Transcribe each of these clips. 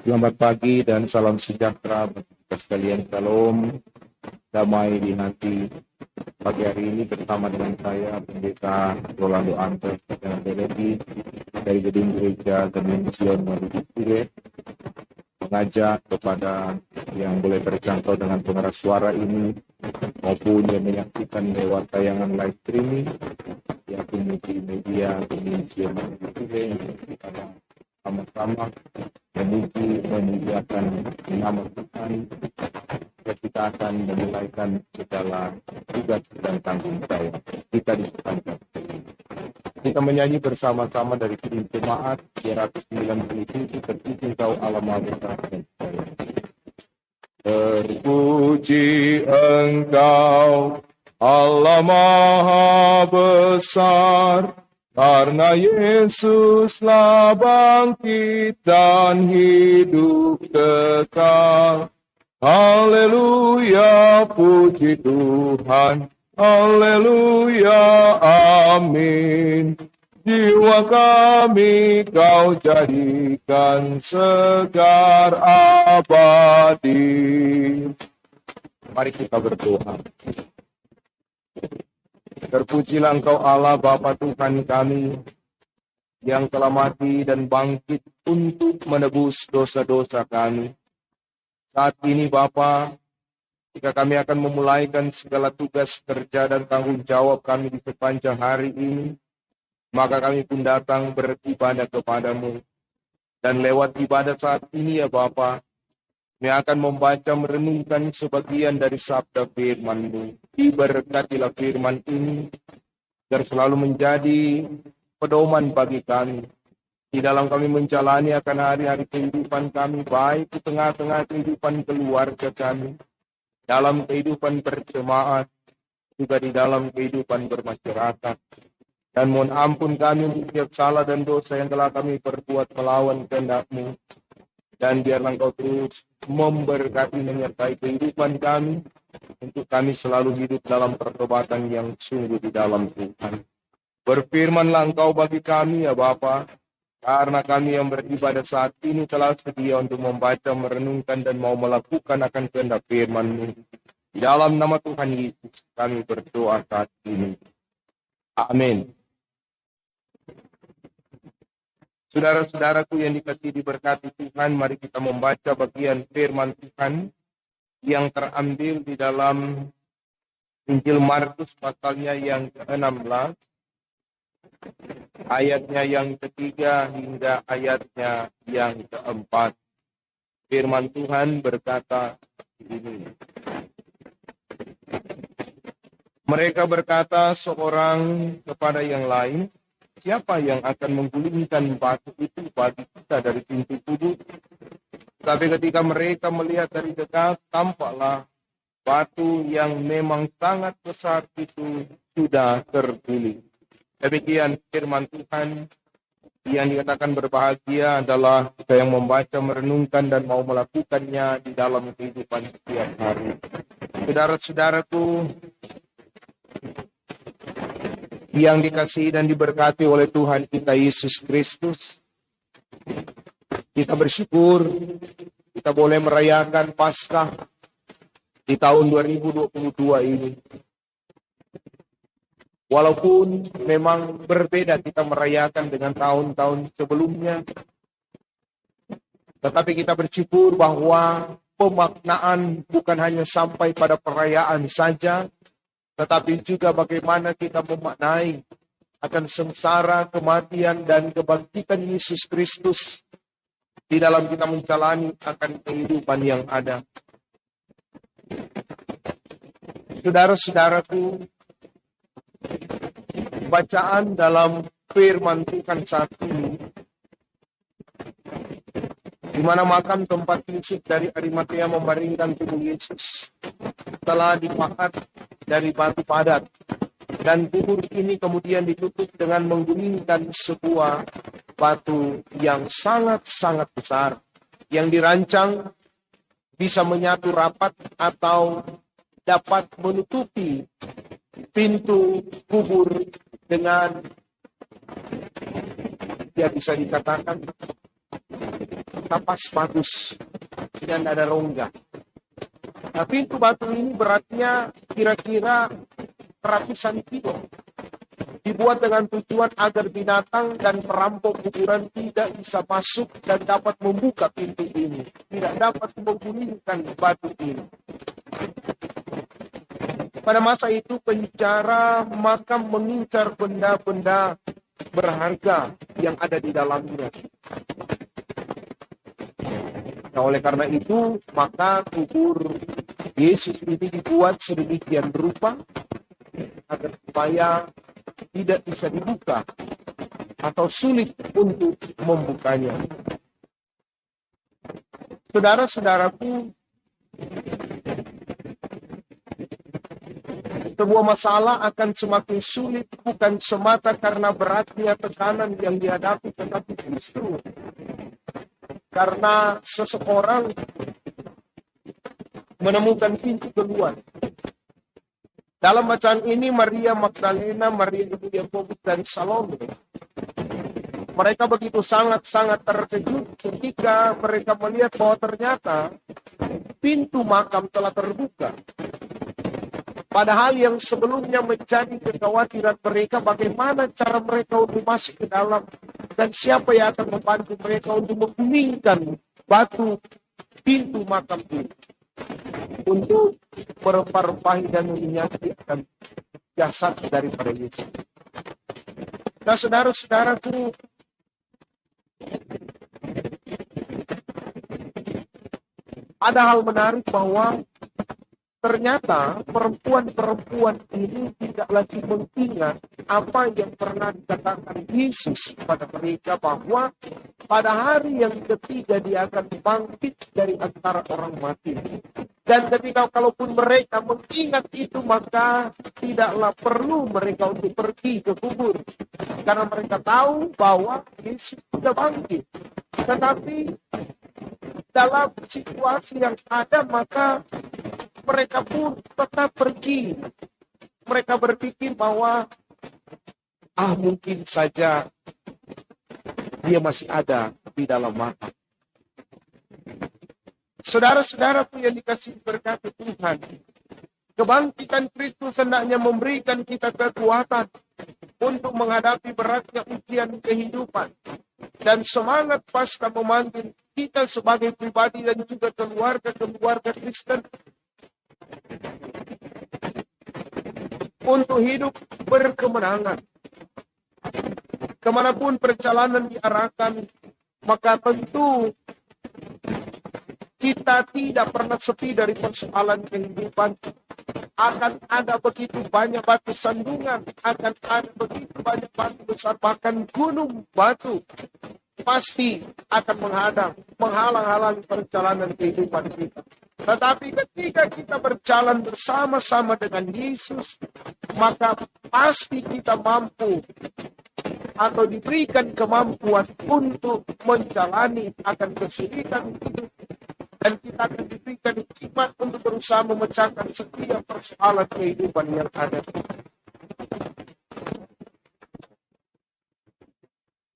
Selamat pagi dan salam sejahtera bagi kita sekalian. Shalom, damai di hati. Pagi hari ini bersama dengan saya, Pendeta Rolando Antes dan Deleti dari Gedung Gereja Dimension Marudu mengajak kepada yang boleh terjangkau dengan pengeras suara ini maupun yang menyaksikan lewat tayangan live streaming yang media Dimension Marudu kita sama-sama memuliakan nama Tuhan. Kita akan memulaikan segala tugas dan tanggung jawab kita di depan. Kita menyanyi bersama-sama dari Kirim Jemaat 297 terpuji Engkau Allah Maha Besar dan Jaya. Terpuji Engkau Allah Maha Besar, karena Yesuslah bangkit dan hidup kekal. Haleluya, puji Tuhan. Haleluya, amin. Jiwa kami Kau jadikan segar abadi. Mari kita berdoa. Terpujilah Engkau Allah Bapa Tuhan kami yang telah mati dan bangkit untuk menebus dosa-dosa kami. Saat ini Bapa, jika kami akan memulaikan segala tugas kerja dan tanggung jawab kami di sepanjang hari ini, maka kami pun datang beribadah kepadamu. Dan lewat ibadah saat ini ya Bapa, kami akan membaca merenungkan sebagian dari sabda firman-Mu. Diberkatilah firman ini, agar selalu menjadi pedoman bagi kami di dalam kami menjalani akan hari-hari kehidupan kami, baik di tengah-tengah kehidupan keluarga kami, dalam kehidupan berjemaat, juga di dalam kehidupan bermasyarakat. Dan mohon ampun kami untuk setiap salah dan dosa yang telah kami perbuat melawan kehendak-Mu. Dan biarlah Engkau terus memberkati menyertai kehidupan kami, untuk kami selalu hidup dalam pertobatan yang sungguh di dalam Tuhan. Berfirmanlah Engkau bagi kami ya Bapa, karena kami yang beribadah saat ini telah sedia untuk membaca, merenungkan, dan mau melakukan akan kehendak firman-Mu. Di dalam nama Tuhan Yesus kami berdoa saat ini. Amin. Saudara-saudaraku yang dikasihi diberkati Tuhan, mari kita membaca bagian firman Tuhan yang terambil di dalam Injil Markus pasalnya yang ke-16. Ayatnya yang ketiga hingga ayatnya yang keempat. Firman Tuhan berkata ini. Mereka berkata seorang kepada yang lain, siapa yang akan menggulingkan batu itu bagi kita dari pintu kubur? Tapi ketika mereka melihat dari dekat, tampaklah batu yang memang sangat besar itu sudah terguling. Demikian firman Tuhan. Yang dikatakan berbahagia adalah kita yang membaca, merenungkan, dan mau melakukannya di dalam kehidupan setiap hari. Saudara-saudaraku yang dikasihi dan diberkati oleh Tuhan kita Yesus Kristus, kita bersyukur kita boleh merayakan Paskah di tahun 2022 ini. Walaupun memang berbeda kita merayakan dengan tahun-tahun sebelumnya, tetapi kita bersyukur bahwa pemaknaan bukan hanya sampai pada perayaan saja, tetapi juga bagaimana kita memaknai akan sengsara, kematian, dan kebangkitan Yesus Kristus di dalam kita menjalani akan kehidupan yang ada. Saudara-saudaraku, bacaan dalam firman Tuhan saat ini, di mana makam tempat Yusuf dari Arimatea membaringkan tubuh Yesus telah dipahat dari batu padat, dan kubur ini kemudian ditutup dengan menggulingkan sebuah batu yang sangat-sangat besar, yang dirancang bisa menyatu rapat atau dapat menutupi pintu kubur dengan, ya bisa dikatakan, kapas bagus dan ada rongga. Nah, pintu batu ini beratnya kira-kira ratusan kilo. Dibuat dengan tujuan agar binatang dan perampok kuburan tidak bisa masuk dan dapat membuka pintu ini. Tidak dapat menggulingkan batu ini. Pada masa itu penjara makam mengincar benda-benda berharga yang ada di dalamnya. Nah, oleh karena itu, maka kubur Yesus ini dibuat sedemikian rupa agar supaya tidak bisa dibuka atau sulit untuk membukanya. Saudara-saudaraku, sebuah masalah akan semakin sulit bukan semata karena beratnya tekanan yang dihadapi, tetapi justru karena seseorang menemukan pintu keluar. Dalam bacaan ini Maria Magdalena, Maria ibu Yakobus dan Salome, mereka begitu sangat-sangat terkejut ketika mereka melihat bahwa ternyata pintu makam telah terbuka. Padahal yang sebelumnya menjadi kekhawatiran mereka bagaimana cara mereka untuk masuk ke dalam dan siapa yang akan membantu mereka untuk menggulingkan batu pintu makam itu untuk merempah-rempahi dan meminyaki akan jasad daripada Yesus. Nah, saudara-saudaraku, ada hal menarik bahwa ternyata perempuan-perempuan ini tidak lagi mengingat apa yang pernah dikatakan Yesus kepada mereka bahwa pada hari yang ketiga dia akan bangkit dari antara orang mati. Dan ketika kalaupun mereka mengingat itu maka tidaklah perlu mereka untuk pergi ke kubur. Karena mereka tahu bahwa Yesus sudah bangkit. Tetapi dalam situasi yang ada maka mereka pun tetap pergi. Mereka berpikir bahwa mungkin saja dia masih ada di dalam makam. Saudara-saudaraku yang dikasihi berkat Tuhan, kebangkitan Kristus hendaknya memberikan kita kekuatan untuk menghadapi beratnya ujian kehidupan dan semangat pasca memanggil kita sebagai pribadi dan juga keluarga Kristen untuk hidup berkemenangan. Kemanapun perjalanan diarahkan, maka tentu kita tidak pernah sepi dari persoalan kehidupan. Akan ada begitu banyak batu sandungan, akan ada begitu banyak batu besar, bahkan gunung batu pasti akan menghalang-halangi perjalanan kehidupan kita. Tetapi ketika kita berjalan bersama-sama dengan Yesus, maka pasti kita mampu atau diberikan kemampuan untuk menjalani akan kesulitan hidup. Dan kita akan diberikan hikmat untuk berusaha memecahkan setiap persoalan kehidupan yang ada.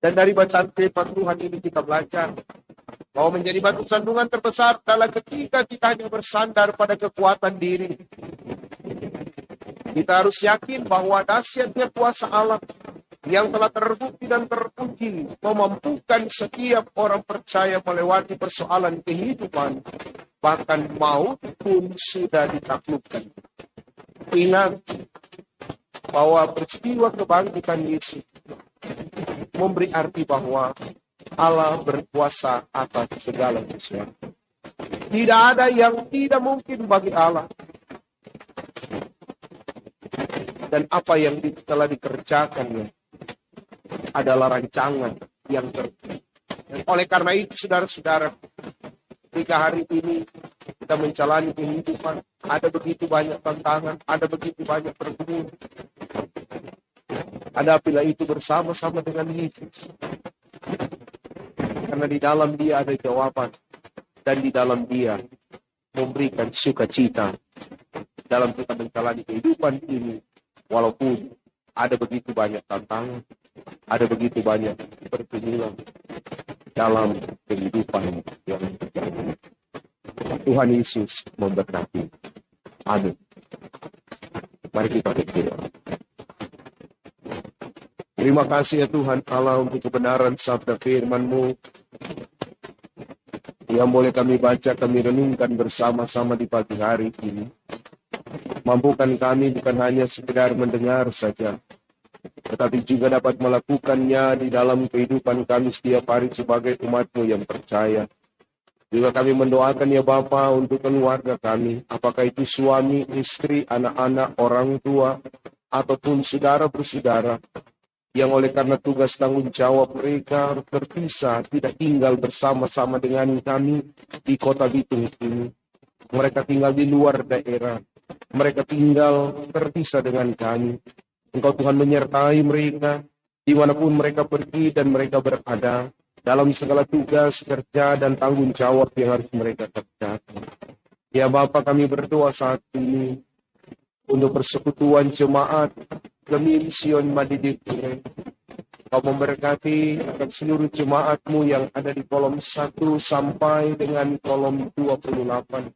Dan dari bacaan firman Tuhan ini kita belajar bahwa menjadi batu sandungan terbesar adalah ketika kita hanya bersandar pada kekuatan diri. Kita harus yakin bahwa dahsyatnya kuasa Allah yang telah terbukti dan terpuji memampukan setiap orang percaya melewati persoalan kehidupan, bahkan maut pun sudah ditaklukkan. Ingat bahwa peristiwa kebangkitan Yesus memberi arti bahwa Allah berkuasa atas segala sesuatu. Tidak ada yang tidak mungkin bagi Allah. Dan apa yang telah dikerjakannya adalah rancangan yang terbaik. Oleh karena itu, saudara-saudara, ketika hari ini kita menjalani kehidupan, ada begitu banyak tantangan, ada begitu banyak pergumulan. Hadapilah itu bersama-sama dengan Yesus. Karena di dalam Dia ada jawaban, dan di dalam Dia memberikan sukacita dalam kita menjalani kehidupan ini, walaupun ada begitu banyak tantangan, Ada begitu banyak pergumulan dalam kehidupan yang terjadi. Tuhan Yesus memberkati. Amin. Mari kita berdoa. Terima kasih ya Tuhan Allah untuk kebenaran sabda firman-Mu yang boleh kami baca, kami renungkan bersama-sama di pagi hari ini. Mampukan kami bukan hanya sekedar mendengar saja, tetapi juga dapat melakukannya di dalam kehidupan kami setiap hari sebagai umat-Mu yang percaya. Juga kami mendoakan ya Bapa untuk keluarga kami, apakah itu suami, istri, anak-anak, orang tua, ataupun saudara bersaudara, yang oleh karena tugas tanggung jawab mereka terpisah, tidak tinggal bersama-sama dengan kami di kota Bitung ini. Mereka tinggal di luar daerah, mereka tinggal terpisah dengan kami. Engkau Tuhan menyertai mereka, dimanapun mereka pergi dan mereka berada, dalam segala tugas, kerja, dan tanggung jawab yang harus mereka kerjakan. Ya Bapa, kami berdoa saat ini untuk persekutuan jemaat Gemim Sion Madidipure. Kau memberkati akan seluruh jemaat-Mu yang ada di kolom 1 sampai dengan kolom 28.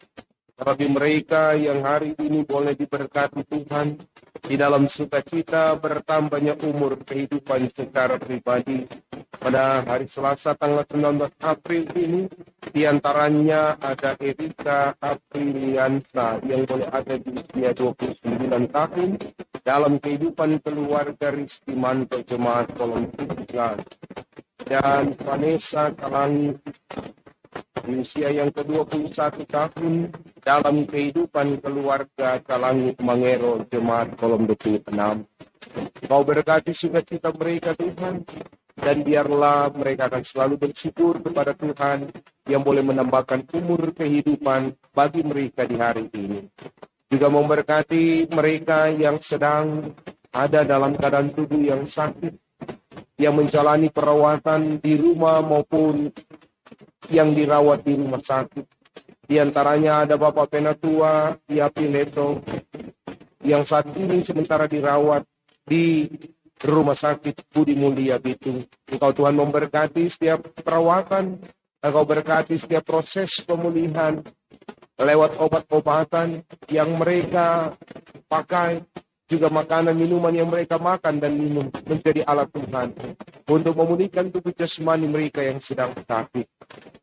Tetapi mereka yang hari ini boleh diberkati Tuhan di dalam sukacita bertambahnya umur kehidupan secara pribadi. Pada hari Selasa tanggal 19 April ini, diantaranya ada Erika Apriliansa yang boleh ada di usia 29 tahun dalam kehidupan keluarga Rizky Manto Jemaat Kolom 3. Dan Vanessa Kalangi di usia yang ke-21 tahun dalam kehidupan keluarga Kalangi Mangero Jemaat Kolom 26. Kau berkati sukacita mereka Tuhan, dan biarlah mereka akan selalu bersyukur kepada Tuhan yang boleh menambahkan umur kehidupan bagi mereka di hari ini. Juga memberkati mereka yang sedang ada dalam keadaan tubuh yang sakit, yang menjalani perawatan di rumah maupun yang dirawat di rumah sakit. Di antaranya ada Bapak Penatua Iapileto yang saat ini sementara dirawat di Rumah Sakit Budi Mulia Bitung. Engkau Tuhan memberkati setiap perawatan, Engkau berkati setiap proses pemulihan lewat obat-obatan yang mereka pakai, juga makanan minuman yang mereka makan dan minum menjadi alat Tuhan untuk memulihkan tubuh jasmani mereka yang sedang sakit,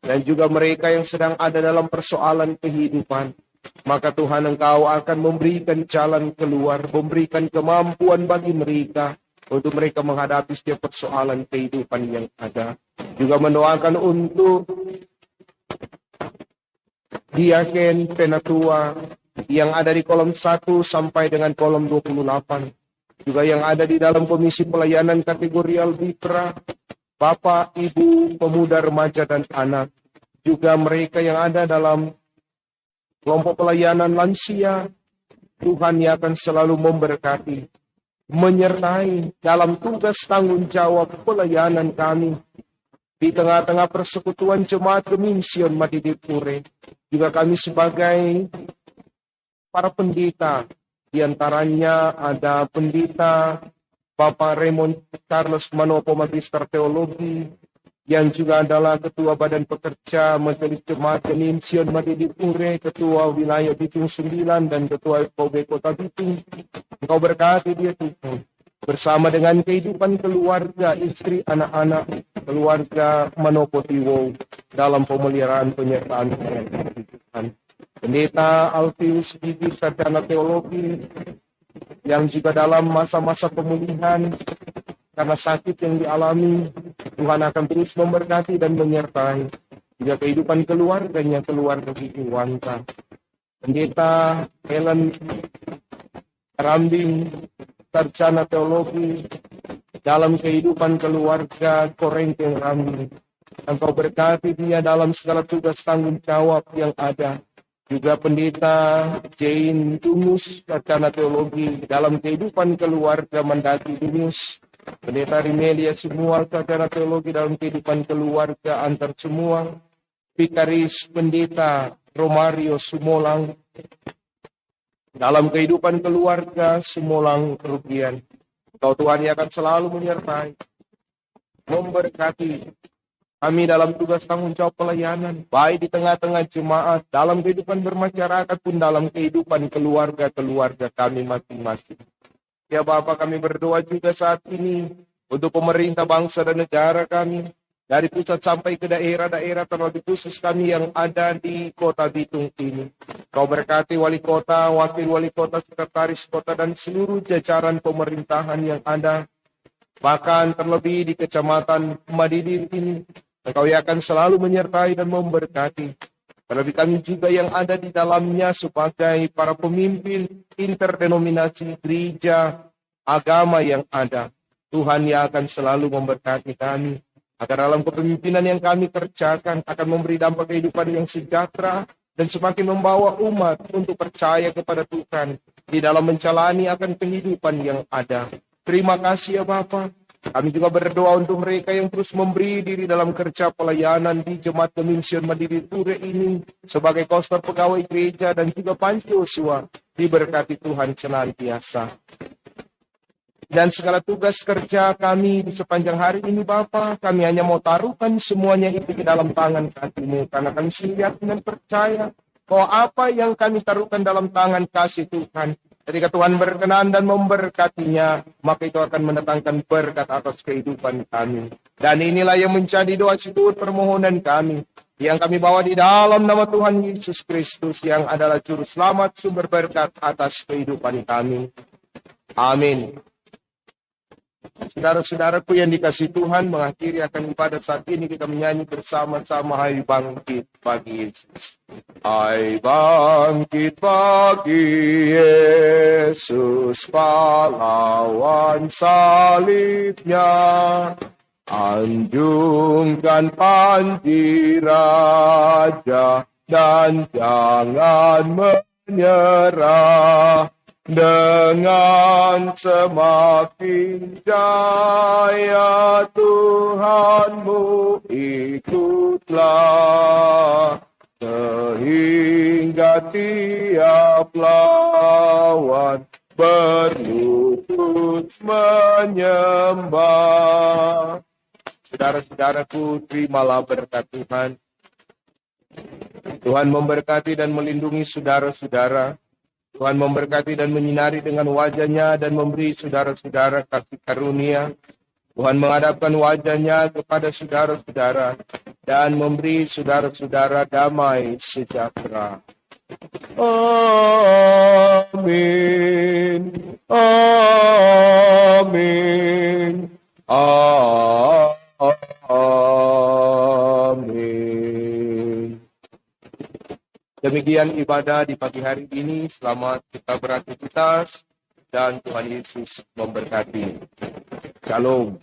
dan juga mereka yang sedang ada dalam persoalan kehidupan. Maka Tuhan Engkau akan memberikan jalan keluar, memberikan kemampuan bagi mereka untuk mereka menghadapi setiap persoalan kehidupan yang ada. Juga mendoakan untuk Diaken Penatua yang ada di kolom 1 sampai dengan kolom 28. Juga yang ada di dalam komisi pelayanan kategorial Bipra, Bapak, Ibu, Pemuda, Remaja, dan Anak. Juga mereka yang ada dalam kelompok pelayanan lansia, Tuhan yang akan selalu memberkati, menyertai dalam tugas tanggung jawab pelayanan kami di tengah-tengah persekutuan jemaat Gemim Sion Madidipure. Juga kami sebagai para pendeta, diantaranya ada pendeta Bapak Raymond Carlos Manopo Magister Teologi, yang juga adalah Ketua Badan Pekerja Majelis Jemaat Gemim Sion Madidipure, Ketua Wilayah Bitung 9, dan Ketua FOB Kota Bitung. Engkau berkati dia Tuhan, bersama dengan kehidupan keluarga, istri, anak-anak, keluarga Manopo Tiwo dalam pemeliharaan penyertaan Tuhan. Pendeta Alfius Gigi Sarjana Teologi yang juga dalam masa-masa pemulihan karena sakit yang dialami, Tuhan akan terus memberkati dan menyertai juga kehidupan keluarganya, keluarga Gigi Wanta. Pendeta Helen Rambing Sarjana Teologi dalam kehidupan keluarga Korengkeng Rambing. Engkau berkati dia dalam segala tugas tanggung jawab yang ada. Juga pendeta Jane Dungus Sarjana Teologi dalam kehidupan keluarga Mendaki Dungus. Pendeta Rimelia Sumual Sarjana Teologi dalam kehidupan keluarga antar semua. Vikaris Pendeta Romario Sumolang dalam kehidupan keluarga Sumolang Rugian. Engkau Tuhan yang akan selalu menyertai memberkati kami dalam tugas tanggung jawab pelayanan, baik di tengah-tengah jemaat, dalam kehidupan bermasyarakat pun dalam kehidupan keluarga-keluarga kami masing-masing. Ya Bapa, kami berdoa juga saat ini untuk pemerintah bangsa dan negara kami, dari pusat sampai ke daerah-daerah, terlebih khusus kami yang ada di Kota Bitung ini. Kau berkati wali kota, wakil wali kota, sekretaris kota, dan seluruh jajaran pemerintahan yang ada, bahkan terlebih di Kecamatan Madidir ini. Engkau yang akan selalu menyertai dan memberkati. Terlebih kami juga yang ada di dalamnya sebagai para pemimpin interdenominasi gereja agama yang ada. Tuhan yang akan selalu memberkati kami. Agar dalam kepemimpinan yang kami kerjakan akan memberi dampak kehidupan yang sejahtera dan semakin membawa umat untuk percaya kepada Tuhan di dalam menjalani akan kehidupan yang ada. Terima kasih ya Bapa. Kami juga berdoa untuk mereka yang terus memberi diri dalam kerja pelayanan di Jemaat Keminsian Mandiri Ture ini sebagai kostor pegawai gereja dan juga Panci Yosua. Diberkati Tuhan senantiasa. Dan segala tugas kerja kami di sepanjang hari ini Bapa, kami hanya mau taruhkan semuanya itu di dalam tangan kasih-Mu, karena kami siap dan percaya bahwa apa yang kami taruhkan dalam tangan kasih Tuhan, ketika Tuhan berkenan dan memberkatinya, maka itu akan mendatangkan berkat atas kehidupan kami. Dan inilah yang menjadi doa syukur permohonan kami, yang kami bawa di dalam nama Tuhan Yesus Kristus, yang adalah Juru Selamat sumber berkat atas kehidupan kami. Amin. Saudara-saudaraku yang dikasihi Tuhan, mengakhiri akan ibadat saat ini kita menyanyi bersama-sama Hai Bangkit Pagi Yesus. Hai bangkit pagi Yesus, pahlawan salibnya, anjungkan panji raja dan jangan menyerah. Dengan semakin jaya Tuhanmu ikutlah, sehingga tiap lawan berlutut menyembah. Saudara-saudaraku, terimalah berkat Tuhan. Tuhan memberkati dan melindungi saudara-saudara. Tuhan memberkati dan menyinari dengan wajah-Nya dan memberi saudara-saudara kasih karunia. Tuhan menghadapkan wajah-Nya kepada saudara-saudara dan memberi saudara-saudara damai sejahtera. Amin. Amin. Amin. Demikian ibadah di pagi hari ini. Selamat kita beraktivitas dan Tuhan Yesus memberkati. Shalom.